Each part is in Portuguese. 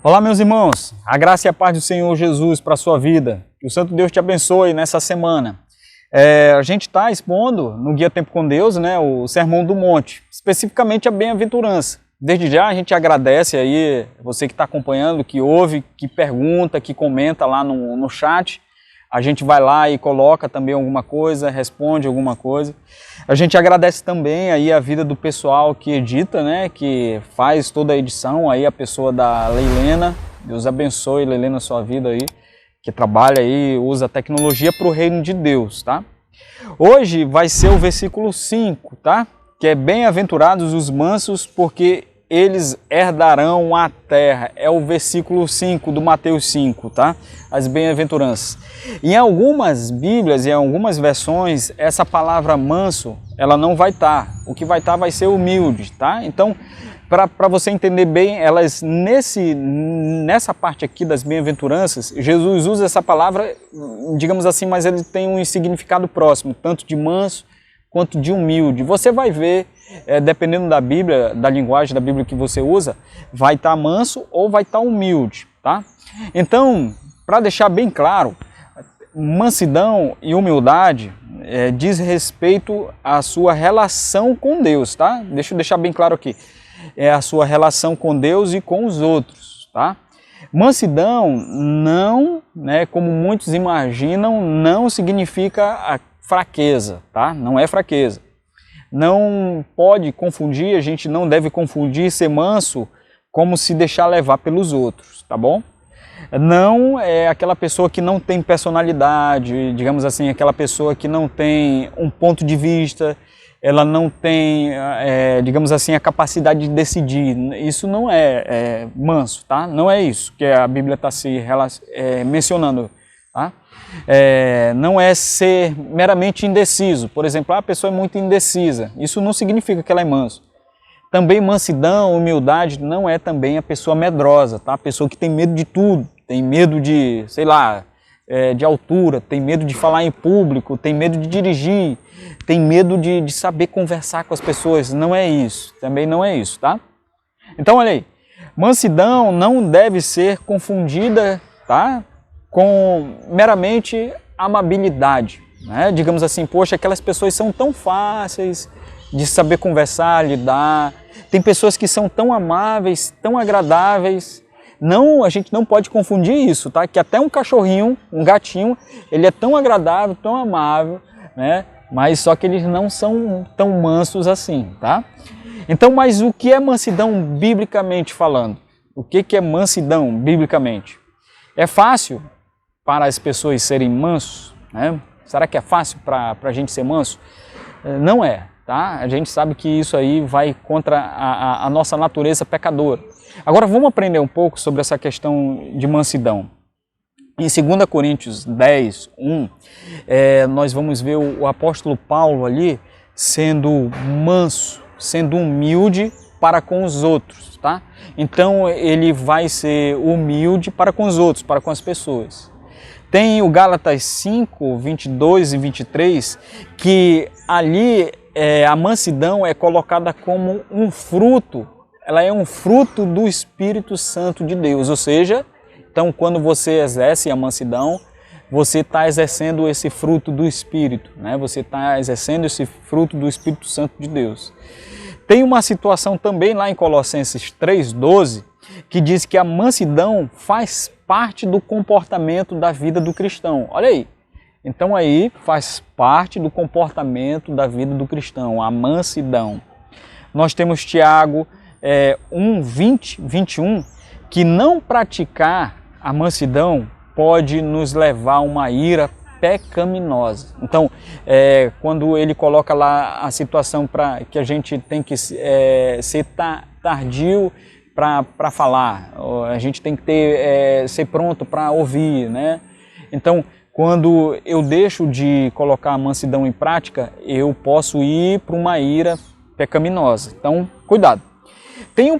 Olá, meus irmãos, a graça e a paz do Senhor Jesus para a sua vida. Que o Santo Deus te abençoe nessa semana. A gente está expondo no Guia Tempo com Deus, né, o Sermão do Monte, especificamente a bem-aventurança. Desde já a gente agradece aí você que está acompanhando, que ouve, que pergunta, que comenta lá no chat. A gente vai lá e coloca também alguma coisa, responde alguma coisa. A gente agradece também aí a vida do pessoal que edita, né, que faz toda a edição, aí a pessoa da Leilena. Deus abençoe, Leilena, a sua vida aí, que trabalha aí, usa a tecnologia para o reino de Deus, tá? Hoje vai ser o versículo 5, tá? Que é bem-aventurados os mansos, porque eles herdarão a terra. É o versículo 5 do Mateus 5, tá? As bem-aventuranças. Em algumas Bíblias e em algumas versões, essa palavra manso, ela não vai estar. O que vai estar vai ser humilde, tá? Então, para você entender bem, elas nessa parte aqui das bem-aventuranças, Jesus usa essa palavra, digamos assim, mas ele tem um significado próximo, tanto de manso quanto de humilde. Você vai ver, dependendo da Bíblia, da linguagem da Bíblia que você usa, vai estar manso ou vai estar humilde, tá? Então, para deixar bem claro, mansidão e humildade diz respeito à sua relação com Deus, tá? Deixa eu deixar bem claro aqui. É a sua relação com Deus e com os outros, tá? Mansidão não, né, como muitos imaginam, não significa a fraqueza, tá? Não é fraqueza. Não pode confundir, a gente não deve confundir ser manso como se deixar levar pelos outros, tá bom? Não é aquela pessoa que não tem personalidade, digamos assim, aquela pessoa que não tem um ponto de vista, ela não tem, digamos assim, a capacidade de decidir. Isso não é manso, tá? Não é isso que a Bíblia está se mencionando, tá? Não é ser meramente indeciso. Por exemplo, a pessoa é muito indecisa. Isso não significa que ela é manso. Também mansidão, humildade, não é também a pessoa medrosa, tá? A pessoa que tem medo de tudo, tem medo de, sei lá, de altura, tem medo de falar em público, tem medo de dirigir, tem medo de saber conversar com as pessoas. Não é isso, também não é isso, tá? Então, olha aí, mansidão não deve ser confundida, tá, com meramente amabilidade, né? Digamos assim, poxa, aquelas pessoas são tão fáceis de saber conversar, lidar. Tem pessoas que são tão amáveis, tão agradáveis. Não, a gente não pode confundir isso, tá? Que até um cachorrinho, um gatinho, ele é tão agradável, tão amável, né? Mas só que eles não são tão mansos assim, tá? Então, mas o que é mansidão biblicamente falando? O que é mansidão biblicamente? É fácil para as pessoas serem mansos, né? Será que é fácil para a gente ser manso? Não é, tá? A gente sabe que isso aí vai contra a nossa natureza pecadora. Agora vamos aprender um pouco sobre essa questão de mansidão. Em 2 Coríntios 10, 1, nós vamos ver o apóstolo Paulo ali sendo manso, sendo humilde para com os outros, tá? Então ele vai ser humilde para com os outros, para com as pessoas. Tem o Gálatas 5, 22 e 23, que ali a mansidão é colocada como um fruto, ela é um fruto do Espírito Santo de Deus, ou seja, então quando você exerce a mansidão, você está exercendo esse fruto do Espírito, né? Você está exercendo esse fruto do Espírito Santo de Deus. Tem uma situação também lá em Colossenses 3,12, que diz que a mansidão faz parte do comportamento da vida do cristão. Olha aí. Então aí faz parte do comportamento da vida do cristão, a mansidão. Nós temos Tiago 1, 20, 21, que não praticar a mansidão pode nos levar a uma ira pecaminosa. Então, quando ele coloca lá a situação para que a gente tem que ser tardio para falar, a gente tem que ser pronto para ouvir, né? Então, quando eu deixo de colocar a mansidão em prática, eu posso ir para uma ira pecaminosa. Então, cuidado. Tem o 1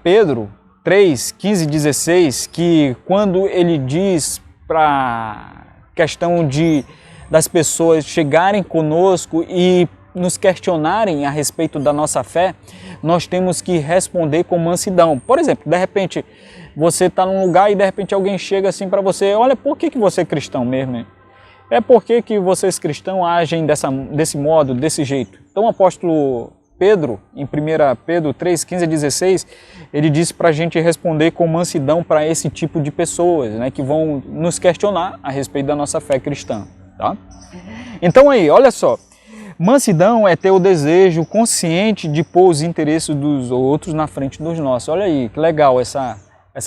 Pedro 3, 15 e 16, que quando ele diz para questão das pessoas chegarem conosco e nos questionarem a respeito da nossa fé, nós temos que responder com mansidão. Por exemplo, de repente, você está num lugar e de repente alguém chega assim para você, olha, por que você é cristão mesmo? Hein? É porque que vocês cristãos agem desse modo, desse jeito. Então o apóstolo Pedro, em 1 Pedro 3, 15 a 16, ele disse para a gente responder com mansidão para esse tipo de pessoas, né, que vão nos questionar a respeito da nossa fé cristã. Tá? Então aí, olha só, mansidão é ter o desejo consciente de pôr os interesses dos outros na frente dos nossos. Olha aí, que legal essa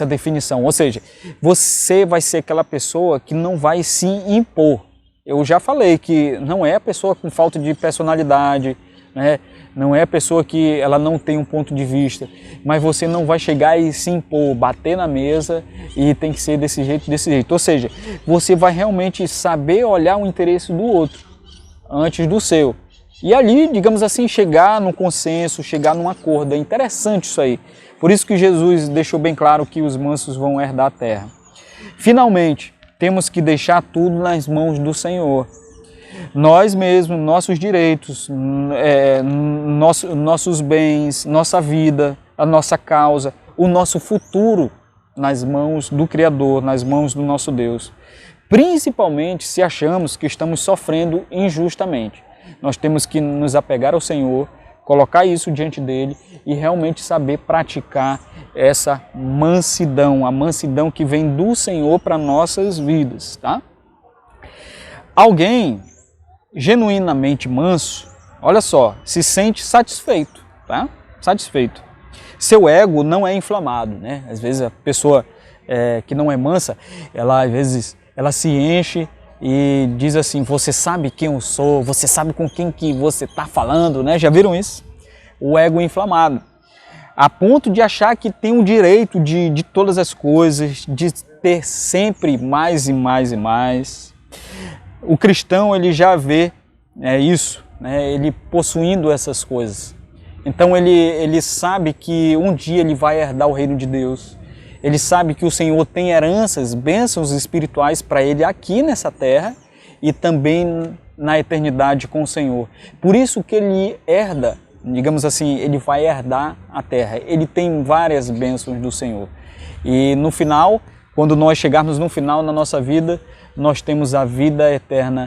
definição. Ou seja, você vai ser aquela pessoa que não vai se impor. Eu já falei que não é a pessoa com falta de personalidade, né? Não é a pessoa que ela não tem um ponto de vista, mas você não vai chegar e se impor, bater na mesa e tem que ser desse jeito, desse jeito. Ou seja, você vai realmente saber olhar o interesse do outro antes do seu. E ali, digamos assim, chegar num consenso, chegar num acordo. É interessante isso aí. Por isso que Jesus deixou bem claro que os mansos vão herdar a terra. Finalmente, temos que deixar tudo nas mãos do Senhor. Nós mesmos, nossos direitos, nossos bens, nossa vida, a nossa causa, o nosso futuro nas mãos do Criador, nas mãos do nosso Deus. Principalmente se achamos que estamos sofrendo injustamente. Nós temos que nos apegar ao Senhor, colocar isso diante dele e realmente saber praticar essa mansidão, a mansidão que vem do Senhor para nossas vidas, tá? Alguém genuinamente manso, olha só, se sente satisfeito, tá? Satisfeito. Seu ego não é inflamado, né? Às vezes a pessoa que não é mansa, ela às vezes ela se enche e diz assim, você sabe quem eu sou, você sabe com quem que você está falando, né? Já viram isso? O ego inflamado. A ponto de achar que tem o direito de todas as coisas, de ter sempre mais e mais e mais. O cristão, ele já vê isso, né? Ele possuindo essas coisas. Então ele sabe que um dia ele vai herdar o reino de Deus. Ele sabe que o Senhor tem heranças, bênçãos espirituais para ele aqui nessa terra e também na eternidade com o Senhor. Por isso que ele herda, digamos assim, ele vai herdar a terra. Ele tem várias bênçãos do Senhor. E no final, quando nós chegarmos no final na nossa vida, nós temos a vida eterna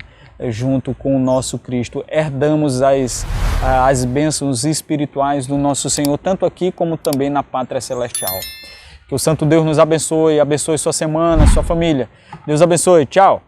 junto com o nosso Cristo. Herdamos as bênçãos espirituais do nosso Senhor, tanto aqui como também na pátria celestial. Que o Santo Deus nos abençoe, abençoe sua semana, sua família. Deus abençoe. Tchau!